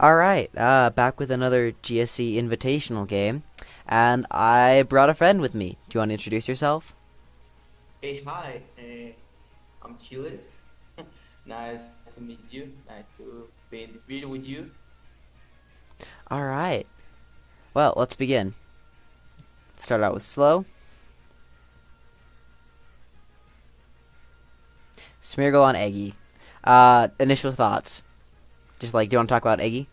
Alright, back with another GSC Invitational game, and I brought a friend with me. Do you want to introduce yourself? Hey, hi. I'm Chiles. Nice to meet you. Nice to be in this video with you. Alright, well, let's begin. Start out with slow. Smeargle on Eggy. Initial thoughts. Just like, do you want to talk about Eggy?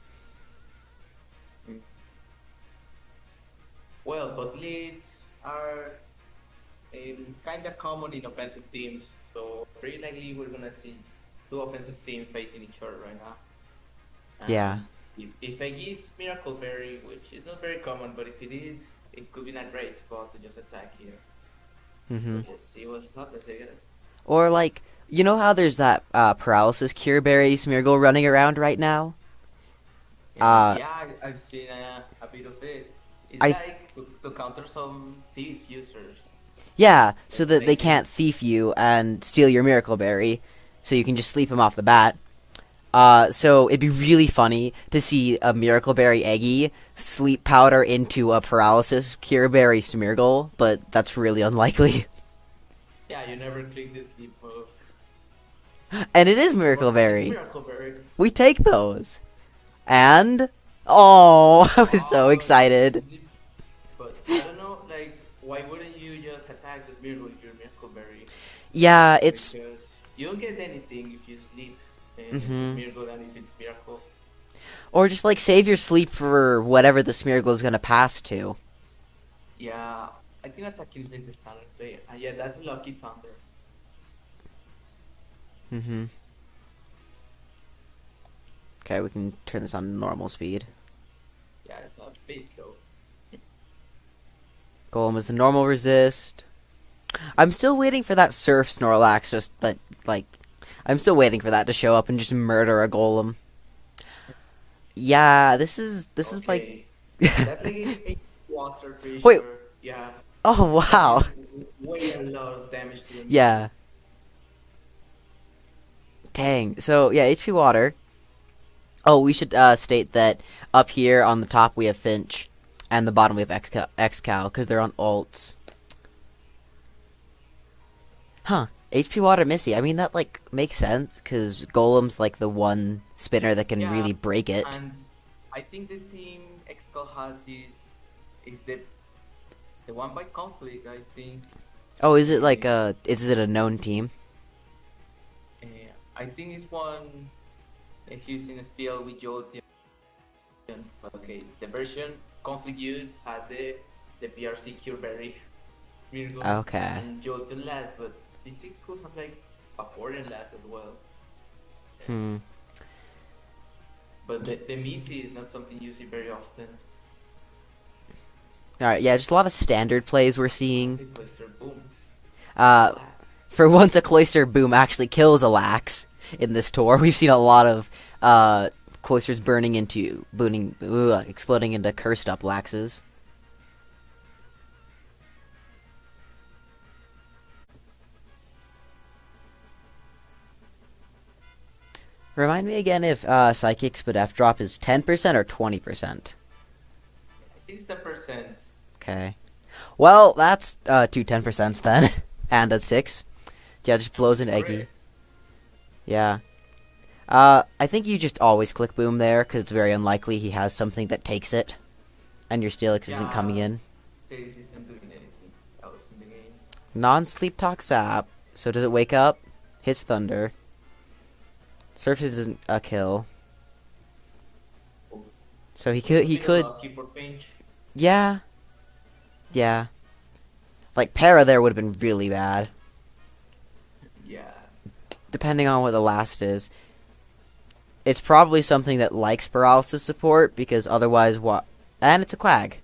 Mm. Well, but leads are kind of common in offensive teams, so very likely we're gonna see two offensive teams facing each other right now. Yeah. And if I use Miracle Berry, which is not very common, but if it is, it could be a great spot to just attack here. Mm-hmm. So just see what happens, I guess. Or, like, you know how there's that, paralysis cure berry Smeargle running around right now? Uh, Yeah, I've seen a bit of it. It's I like to counter some thief users. Yeah, so that they Like can't thief you and steal your Miracle Berry, so you can just sleep them off the bat. So it'd be really funny to see a Miracle Berry Eggy sleep powder into a Paralysis Cure Berry Smeargle, but that's really unlikely. yeah, you never click the sleep move. And it is Miracle But it's Berry. Miracle Berry. We take those. And oh, I was so Oh, you take the excited. sleep. But I don't know, like, why wouldn't you just attack this Miracle with your Miracle Berry? Yeah, it's Because you don't get anything if you sleep with mhm. Miracle and if it's Miracle. Or just like save your sleep for whatever the Smeargle is gonna pass to. Yeah, I think attacking is like the standard play. And yeah, that's a Lucky Thunder. Mhm. Okay, we can turn this on normal speed. Yeah, it's a bit slow. Golem is the normal resist. I'm still waiting for that Surf Snorlax, just that, like, I'm still waiting for that to show up and just murder a Golem. Yeah, this is like, Okay. That's like a water wait, creature. Yeah, oh that wow, deals way a lot of damage to the Mii. yeah, dang. So yeah, HP Water. Oh, we should state that up here on the top we have Finch, and the bottom we have Excal, because they're on ults. Huh. HP Water Missy. I mean, that, like, makes sense, because Golem's, like, the one spinner that can Yeah, really break it. and I think the team Excal has is the one by conflict. I think. Oh, is it, like, Uh, is it a known team? uh, I think it's one using a spell with Jolteon. Okay, the version conflict used had the PRC Cure Berry, Smeargle, Okay. and Jolteon last, but D6 could have like a Vaporeon last as well. Hmm. But the Missy is not something you see very often. Alright, yeah, just a lot of standard plays we're seeing. The Cloister booms. Uh, Last. for once a Cloister Boom actually kills a Lax in this tour. We've seen a lot of, Cloisters exploding into cursed up Laxes. Remind me again if, Psychic's but F drop is 10% or 20%. I think it's the percent. Okay. Well, that's, two 10% then. And a 6. Yeah, just blows an Eggy. Correct. Yeah. I think you just always click Boom there, because it's very unlikely he has something that takes it, and your Steelix isn't coming Yeah, in. Stage isn't doing anything else in the game. Non-sleep talk Zap, so does it wake up? Hits Thunder. Surface isn't a kill. Oof. So he It's could, a he bit could, unlucky for Finch. yeah, yeah. Like, Para there would have been really bad, Yeah. depending on what the last is. It's probably something that likes paralysis support, because otherwise what? And it's a Quag.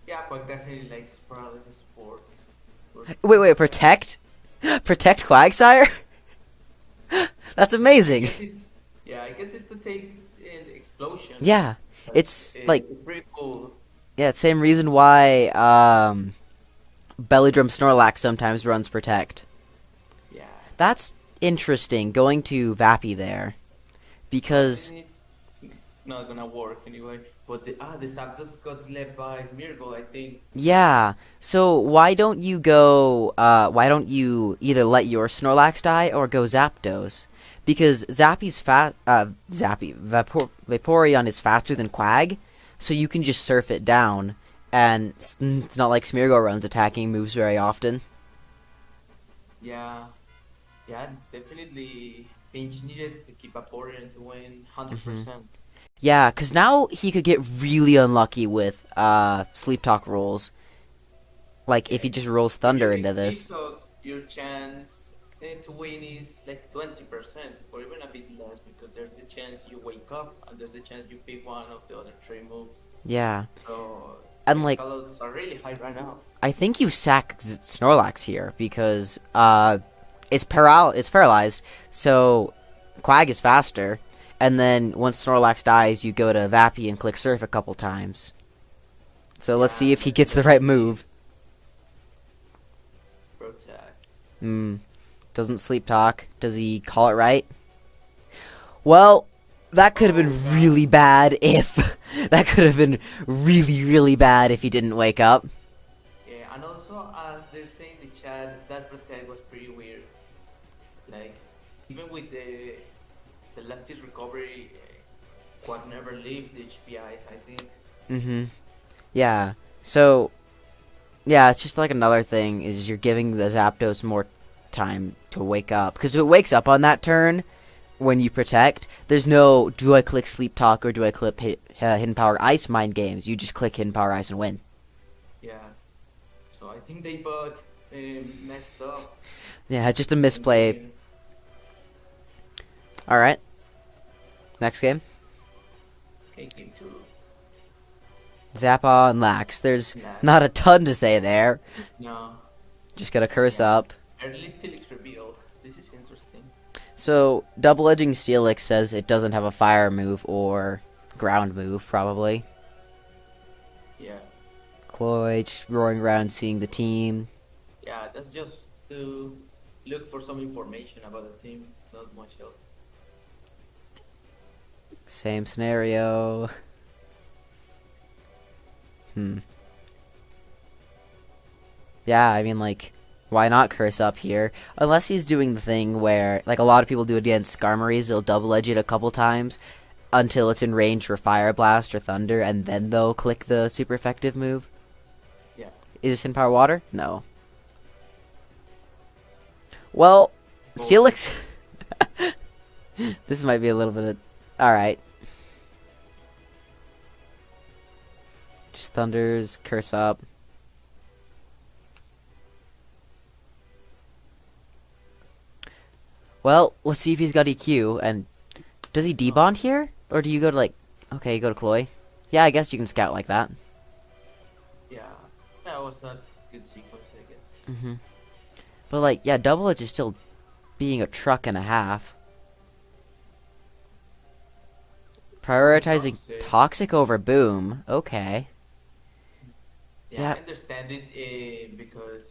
Yeah, but definitely likes paralysis support. Wait, protect? Protect Quagsire? That's I amazing. guess it's yeah, I guess it's to take the explosion. Yeah, But it's like, it's pretty cool. yeah, same reason why Bellydrum Snorlax sometimes runs Protect. Yeah. That's interesting, going to Vappy there, But because then not gonna work anyway. But the Zapdos got left by Smeargle, I think. Yeah. So why don't you either let your Snorlax die or go Zapdos? Because Vaporeon is faster than Quag, so you can just surf it down, and it's not like Smeargle runs attacking moves very often. Yeah, yeah, definitely. Finch needed to keep Vaporeon to win 100%. Yeah, because now he could get really unlucky with Sleep Talk rolls. Like, if he just rolls Thunder into this. Your chance to win is like 20%, or even a bit less, because there's the chance you wake up, and there's the chance you pick one of the other three moves. Yeah. So, And, like, odds are really high right now. I think you sack Snorlax here, because it's paralyzed, so Quag is faster. And then once Snorlax dies, you go to Vappy and click Surf a couple times. So let's see if he gets the right move. Protect. Doesn't Sleep Talk. Does he call it right? Well, that could have been really bad if... that could have been really, really bad if he didn't wake up. Yeah, and also, as they're saying in the chat, that Protect was pretty weird. Like, even with the lefty's recovery, Quad never leaves the HPIs, I think. Yeah. So, yeah, it's just like another thing is you're giving the Zapdos more time to wake up. Because if it wakes up on that turn, when you protect, there's no, do I click Sleep Talk or do I click Hidden Power Ice mind games. You just click Hidden Power Ice and win. Yeah. So I think they both messed up. Yeah, just a misplay. Alright. Next game. Okay, game 2. Zappa and Lax. There's not a ton to say there. No. Just gotta curse up. Early Steelix reveal. This is interesting. So, Double Edging Steelix says it doesn't have a fire move or ground move, probably. Yeah. Chloe just roaring around seeing the team. Yeah, that's just to look for some information about the team, not much else. Same scenario. Yeah, I mean, like, why not curse up here? Unless he's doing the thing where, like a lot of people do it against Skarmories, they'll double edge it a couple times until it's in range for Fire Blast or Thunder, and then they'll click the super effective move. Yeah. Is this in Power Water? No. Well, Steelix... this might be a little bit of... Alright. Just Thunders, curse up. Well, let's see if he's got EQ, and does he debond here? Or do you go to, like, okay, you go to Chloe? Yeah, I guess you can scout like that. Yeah, that was not good sequence, I guess. But, like, yeah, Double Edge is still being a truck and a half. Prioritizing Toxic over Boom. Okay. Yeah, I understand it because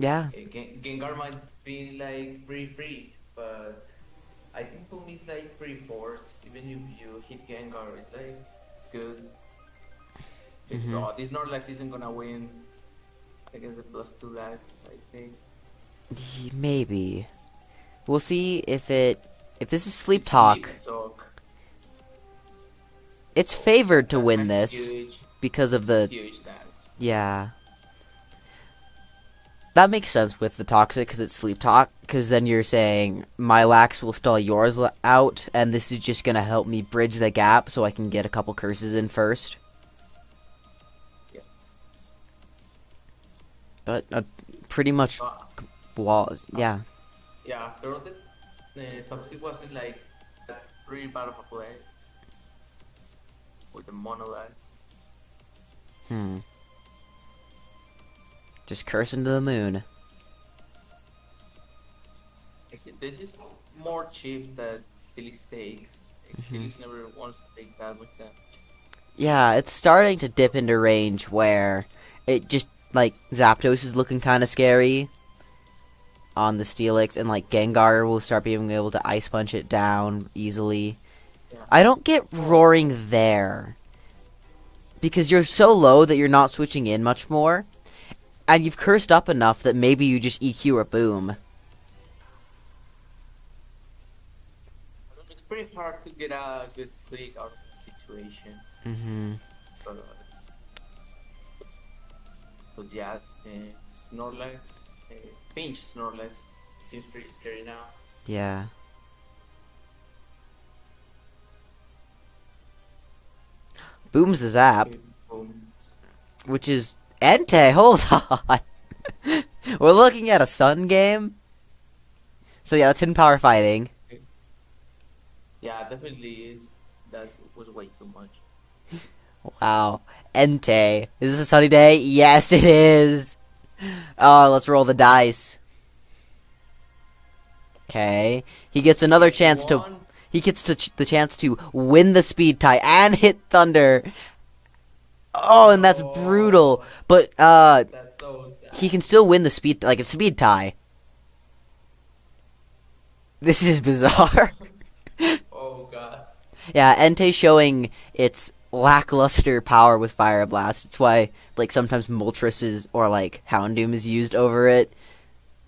Gengar might be like pretty free, but I think Boom is like pretty forced. Even if you hit Gengar, it's like good. This Snorlax isn't gonna win against the +2 lags, I think. Maybe. We'll see if this is Sleep Talk. It's favored to win this because of the... Yeah. That makes sense with the Toxic because it's Sleep Talk, because then you're saying my Lax will stall yours out, and this is just going to help me bridge the gap so I can get a couple curses in first. Yeah. But pretty much walls, yeah. Yeah, after all the Toxic wasn't like really bad of a play with the Monolax. Just curse into the moon. This is more cheap than Steelix takes. Steelix never wants to take that much damage. Yeah, it's starting to dip into range where it just, like, Zapdos is looking kind of scary on the Steelix, and, like, Gengar will start being able to Ice Punch it down easily. Yeah. I don't get roaring there. Because you're so low that you're not switching in much more. And you've cursed up enough that maybe you just EQ or boom. It's pretty hard to get a good click out of the situation. Mm-hmm. But, but yeah, Snorlax, Finch Snorlax seems pretty scary now. Yeah. Boom's the zap. Okay, boom. Which is Entei, hold on. We're looking at a Sun game. So yeah, that's hidden power fighting. Yeah, definitely is. That was way too much. Wow. Entei. Is this a sunny day? Yes, it is. Oh, let's roll the dice. Okay. He gets another chance to... He gets the chance to win the speed tie and hit Thunder. Oh, and that's brutal. But, That's so sad. he can still win the speed... Like, a speed tie. This is bizarre. Oh god. Yeah, Entei showing its lackluster power with Fire Blast. It's why, like, sometimes Moltres is, or, like, Houndoom is used over it.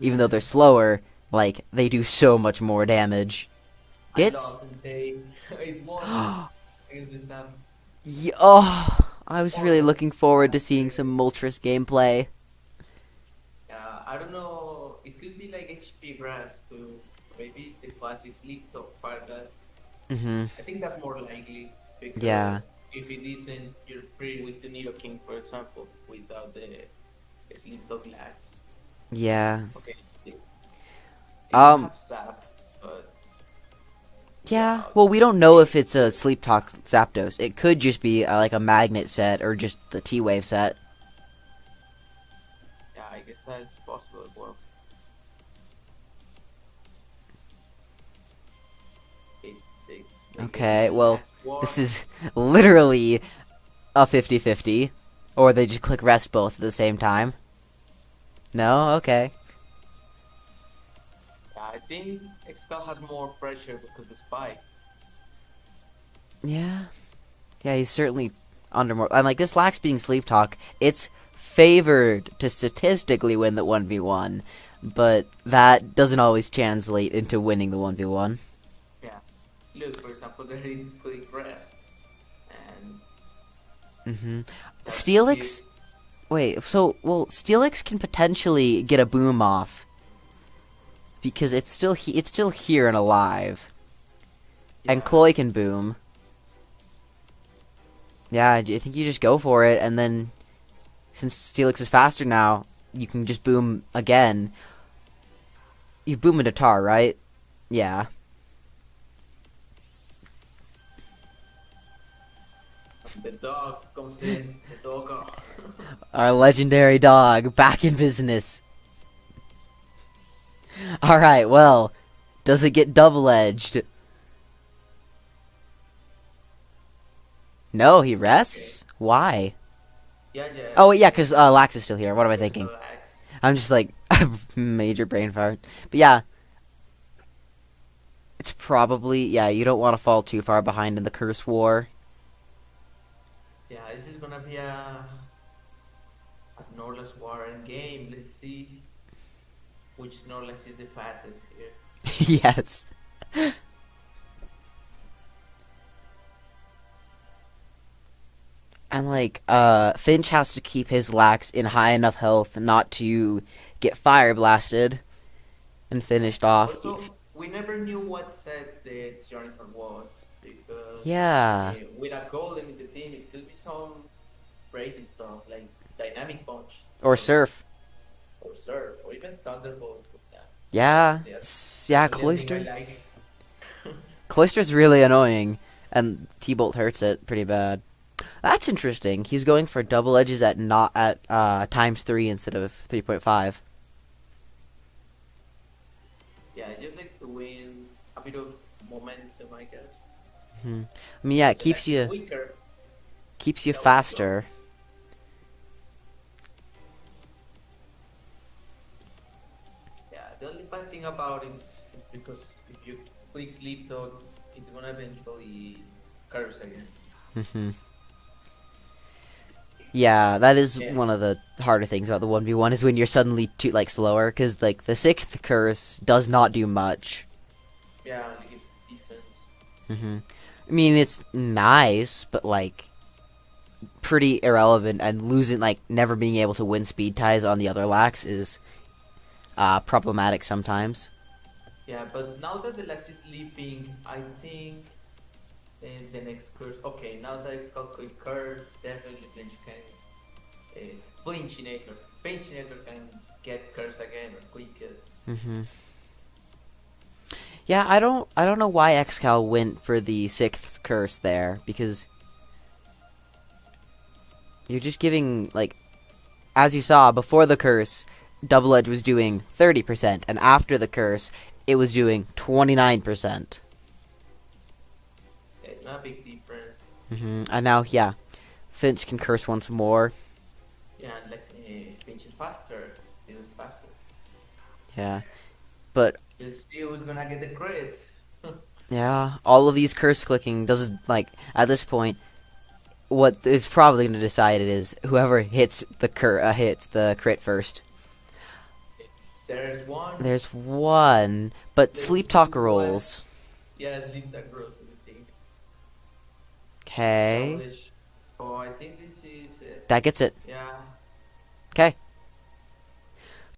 Even though they're slower, like, they do so much more damage. Gets... It won against this time. Oh, I was really looking forward to seeing some Moltres gameplay. I don't know. It could be like HP grass to maybe the classic sleep top part. Mm-hmm. I think that's more likely because Yeah. if it isn't, you're pretty with the Neo King, for example, without the sleep top lags. Yeah. Okay. It Um, have sap, but Yeah, well, we don't know if it's a Sleep Talk Zapdos. It could just be like a magnet set or just the T-Wave set. yeah, I guess that's possible as well. Okay, well, this is literally a 50-50. Or they just click rest both at the same time. No? Okay. Yeah, I think Excal has more pressure because the spike. Yeah. Yeah, he's certainly under more... And, like, this lacks being Sleep Talk. It's favored to statistically win the 1v1. But that doesn't always translate into winning the 1v1. Yeah. Look, for example, they didn't click rest. And... Mm-hmm. Steelix... Wait, so... Well, Steelix can potentially get a boom off. Because it's still here and alive. Yeah. And Chloe can boom. Yeah, I think you just go for it, and then... Since Steelix is faster now, you can just boom again. You boom into Tar, right? Yeah. The dog comes in. The dog. Our legendary dog, back in business. Alright, well, does it get double-edged? No, he rests? Okay. Why? Yeah. Oh, yeah, because Lax is still here. What am I thinking? I'm just like, major brain fart. But yeah. It's probably, yeah, you don't want to fall too far behind in the Curse War. Yeah, this is gonna be a Snorlax war end game. Let's see which Snorlax is the fattest here. Yes. And like, Finch has to keep his Lax in high enough health not to get fire blasted and finished off. Also, we never knew what set the Jonathan was because Yeah. with a golden in the team, it could be some crazy stuff like dynamic punch Or Surf. or surf or even thunderbolt. Yeah. Yeah, Cloister. Cloister's really annoying, and T-Bolt hurts it pretty bad. That's interesting. He's going for double edges at not at ×3 instead of 3.5. Yeah, just like to win a bit of momentum, I guess. I mean, yeah, it keeps you quicker. Keeps you faster. Yeah, the only bad thing about it is because if you click sleep talk, it's gonna eventually curse again. Hmm. Yeah, that is Yeah, one of the harder things about the 1v1 is when you're suddenly too like slower, because like the sixth curse does not do much. yeah, only gives defense. Hmm. I mean, it's nice, but like pretty irrelevant, and losing like never being able to win speed ties on the other lax is problematic sometimes. Yeah, but now that the Lex is sleeping, I think the next curse. Okay, now that it's got quick curse, definitely Finch can. Finchinator. Finchinator can get curse again or quick kill. Hmm. Yeah, I don't know why Excal went for the sixth curse there, because you're just giving like, as you saw before the curse, Double Edge was doing 30%, and after the curse, it was doing 29%. Yeah, it's not a big difference. And now, yeah, Finch can curse once more. Yeah, and Lex Finch is faster. Still is faster. Yeah, but Let's see who's gonna get the credits. yeah, all of these curse clicking doesn't like at this point. What is probably going to decide it is whoever hits the hits the crit first. There's one. There's one, but Let's Sleep see Talk what. rolls. Yeah, sleep that grows everything. Okay, Double-ish. Oh, I think this is. that gets it. Yeah. Okay,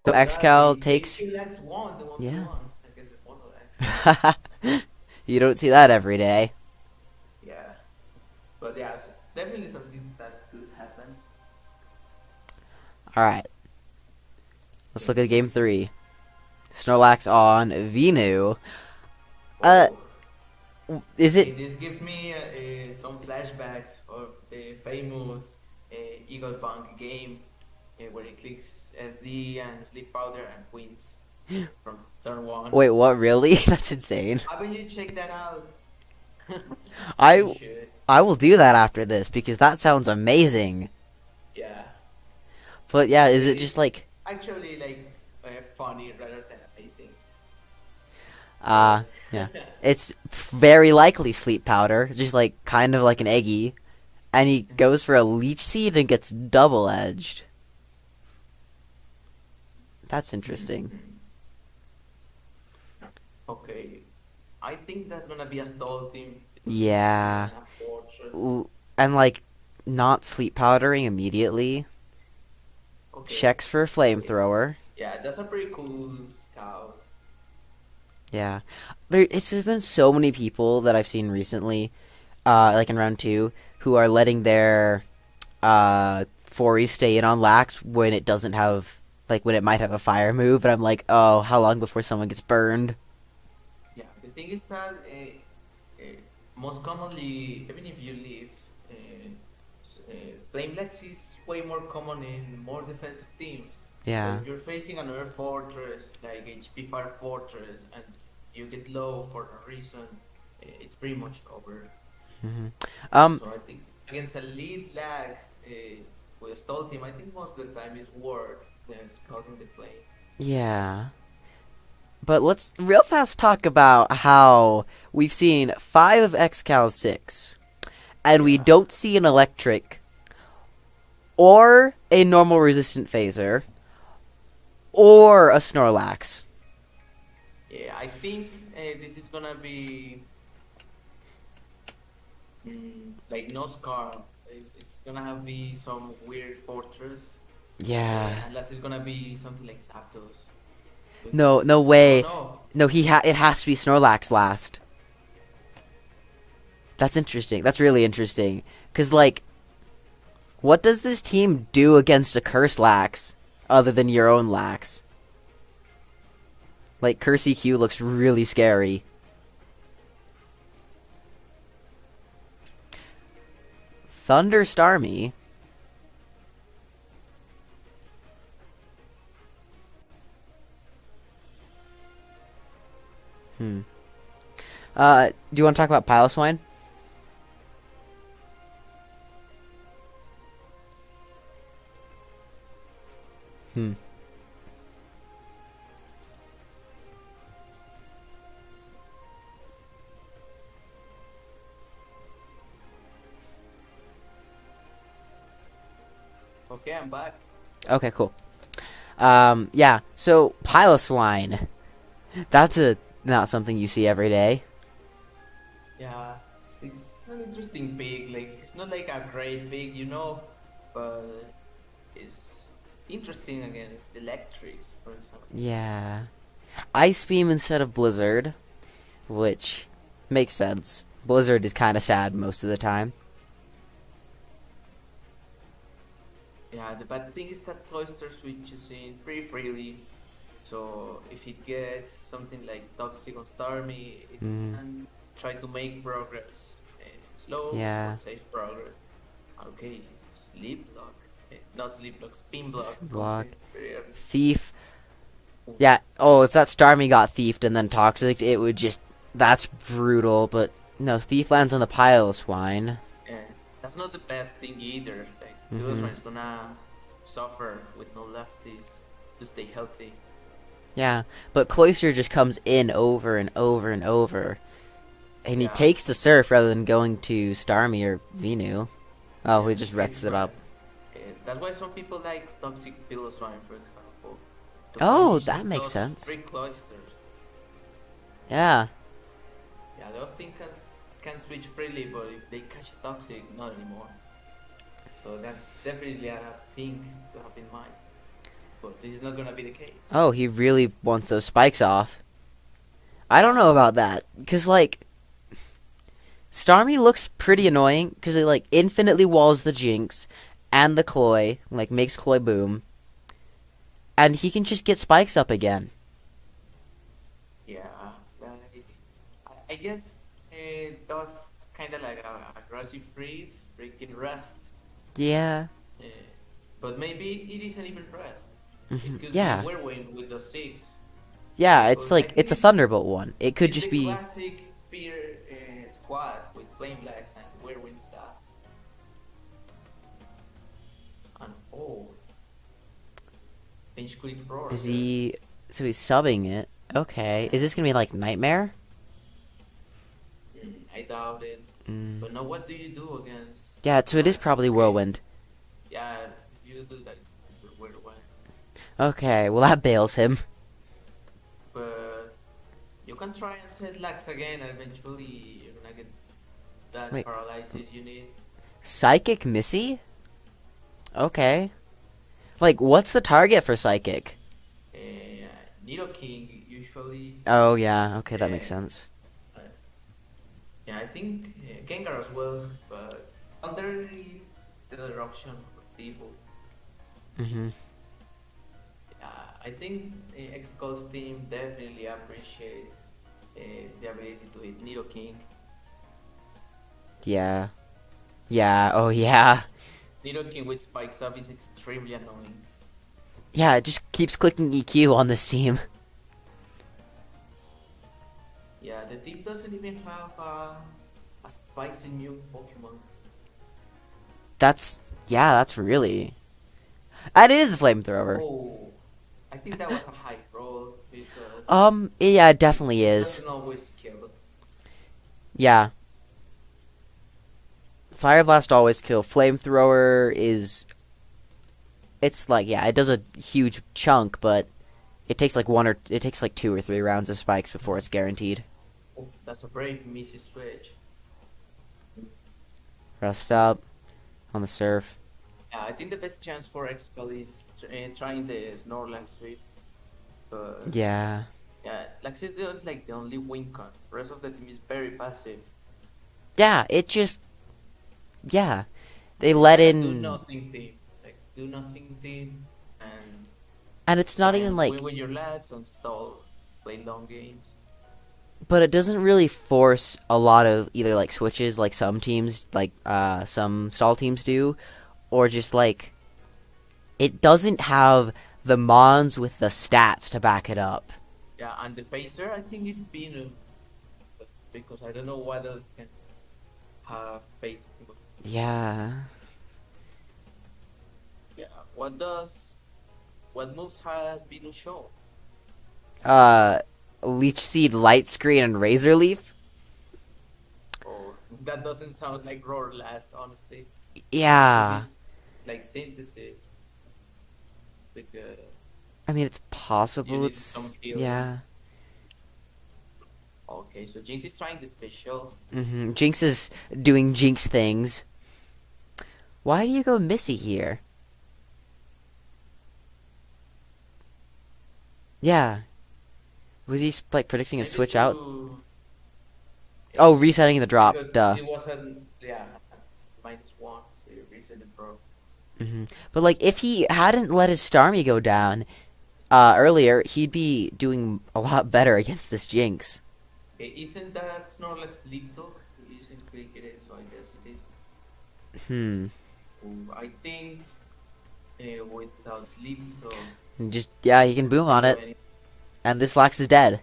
so Oh my god, Excal they takes. kill Lex one, the Yeah. 1v1. I guess it's one of Lex. You don't see that every day. Yeah. But yeah, definitely something that could happen. All right, let's look at game 3. Snorlax on Venu. Uh, Oh. is it? This gives me some flashbacks of the famous Eagle Punk game where he clicks SD and Sleep Powder and wins from turn 1. Wait, what? Really? That's insane. Haven't you checked that out? You I should. I will do that after this because that sounds amazing. Yeah. But yeah, is it It just is like actually like funny rather than amazing. uh yeah. It's very likely Sleep Powder, just like kind of like an Eggy, and he goes for a Leech Seed and gets double edged. That's interesting. Okay. I think that's gonna be a stall team. Yeah. And a fortress. And like not Sleep Powdering immediately. Okay. Checks for a Flamethrower. Yeah, that's a pretty cool scout. Yeah. There's been so many people that I've seen recently, like in round 2, who are letting their 4E stay in on Lax when it doesn't have, like, when it might have a fire move, and I'm like, oh, how long before someone gets burned? Yeah, the thing is that most commonly, even if you leave, Flamelex is way more common in more defensive teams. So Yeah. if you're facing another fortress, like HP Fire Fortress, and you get low for a reason, it's pretty much over. Hmm. So I think against a lead lags with a stall team, I think most of the time is worth scouting the flame. Yeah. But let's real fast talk about how we've seen 5 of Excal 6, and we Yeah. don't see an electric, or a normal resistant phaser, or a Snorlax. Yeah, I think this is gonna be like no scar. It's gonna have be some weird fortress. Yeah. Unless it's gonna be something like Zapdos. No, no Oh way. no. No, it has to be Snorlax last. That's interesting. That's really interesting. Cause like, what does this team do against a Curse Lax other than your own Lax? Like, Curse EQ looks really scary. Thunder Starmie. Hmm. Do you want to talk about Piloswine? Hmm. Okay, I'm back. Okay, cool. Yeah. So Piloswine. That's not something you see every day. Yeah, it's an interesting pig. Like, it's not like a great pig, but it's interesting against electrics, for example. Yeah. Ice Beam instead of Blizzard, which makes sense. Blizzard is kind of sad most of the time. Yeah, the bad thing is that Cloister switches in pretty freely. So if it gets something like Toxic on Starmie, it Mm, can try to make progress. Slow yeah. but safe progress. Okay, Sleep Block. Not Sleep Block, Spin Block comes Block. in very early. Thief. Yeah. Oh, if that Starmie got thiefed and then Toxic, it would just... That's brutal, but... No, Thief lands on the Piloswine. Yeah, that's not the best thing either. Like, Mm-hmm. Piloswine is gonna suffer with no lefties to stay healthy. Yeah, but Cloister just comes in over and over and over. And he Yeah, takes the Surf rather than going to Starmie or Venu. Oh, yeah, he just great rests it up. rest. That's why some people like Toxic Piloswine, for example, to Oh, punish that makes those sense. free cloisters. Yeah. Yeah, they often can switch freely, but if they catch Toxic, not anymore. So that's definitely a thing to have in mind. But this is not gonna be the case. Oh, he really wants those spikes off. I don't know about that. Because, like, Starmie looks pretty annoying. Because it, like, infinitely walls the Jinx and the Cloy. Like, makes Cloy boom. And he can just get spikes up again. Yeah, like I guess that was kind of like a aggressive read, freaking rest. Yeah. Uh, but maybe it isn't even rest. It could be Yeah. whirlwind with the six Yeah, it's because I like, think it's a Thunderbolt one. It could it's just the be... classic fear squad with flame blacks and whirlwind stuff. And oh, Finch could roar Is here. he... So he's subbing it. Okay. Is this gonna be like Nightmare? I doubt it. Mm. But now what do you do against Yeah, so it is that? probably Whirlwind. Yeah, you do that whirlwind. Okay, well that bails him. But you can try and set lags again, and eventually you're gonna get that Wait, paralysis you need. Psychic Missy? Okay. Like, what's the target for Psychic? Nido King usually. Oh, yeah, okay, that makes Uh, sense. uh, yeah, I think Gengar as well, but Thunder is the other option for people. Mm-hmm. I think Excal's team definitely appreciates the ability to hit Nido King. Yeah. Yeah, oh yeah. Nido King with spikes up is extremely annoying. Yeah, it just keeps clicking EQ on this team. Yeah, the team doesn't even have a spikes in new Pokemon. That's really... And it is a flamethrower. Oh, I think that was a high roll because Yeah, it definitely it is. doesn't always kill. Yeah. Fire Blast always kill. Flamethrower is... It's like, yeah, it does a huge chunk, but it takes like it takes like 2 or 3 rounds of spikes before it's guaranteed. Oh, that's a brave Missy switch. Rest up on the surf. Yeah, I think the best chance for Excal is trying the Snorlax sweep. But Yeah. yeah, Lax is the only win con. The rest of the team is very passive. Yeah, it just... Yeah. They It's let like a do in... nothing team. Like do nothing team and And it's not try even and like... win with your lads and stall, play long games. But it doesn't really force a lot of either like switches like some teams, like some stall teams do, or just like... It doesn't have the mons with the stats to back it up. Yeah, and the phaser I think is Binu, because I don't know what else can have phasing. Yeah. Yeah, what moves has Binu shown? Uh, Leech Seed, Light Screen, and Razor Leaf? Oh, that doesn't sound like Roar last, honestly. It Yeah. is like synthesis with the I mean, it's you possible. need some It's healing. yeah. Okay, so Jinx is trying the special. Jinx is doing Jinx things. Why do you go Missy here? Yeah. Was he like predicting a Maybe switch out? to Oh, resetting the drop. because Duh. it wasn't -1, so you reset the drop. But like, if he hadn't let his Starmie go down earlier, he'd be doing a lot better against this Jinx. Okay, isn't that Snorlax lethal? He isn't quick it is, so I guess it is. Hmm. I think without lethal, Just yeah, he can boom on it, and this Lax is dead.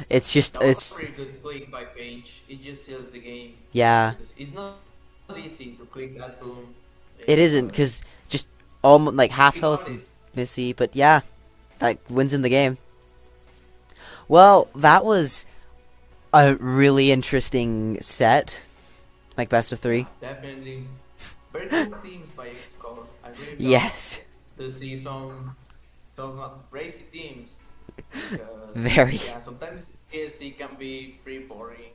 It's just that was a it's pretty good click by Finch. It just seals the game yeah. because it's not easy to click that boom. It isn't But because just almost like half he health got it. Missy, but yeah, that wins in the game. Well, that was a really interesting set, like best of Yeah, three. definitely. Very cool teams by Excal. I really love Yes, to see some crazy teams because very. yeah, sometimes GSC can be pretty boring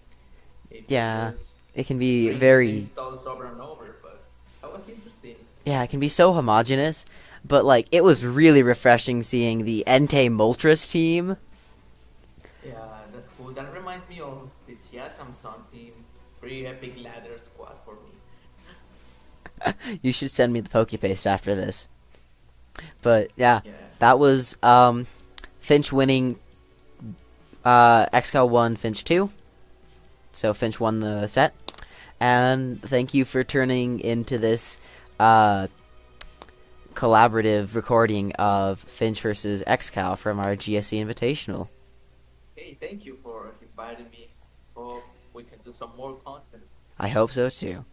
if you Yeah, just it can be bring the same very. stalls over and over. But that was interesting. Yeah, it can be so homogenous, but like it was really refreshing seeing the Entei Moltres team. Yeah, that's cool. That reminds me of the Siakam Sun team. Pretty epic ladder squad for me. You should send me the Pokepaste after this. But yeah, Yeah. that was Finch winning. Excal won Finch 2, so Finch won the set. And thank you for turning into this collaborative recording of Finch versus Excal from our GSC Invitational. Hey, thank you for inviting me. Hope we can do some more content. I hope so too.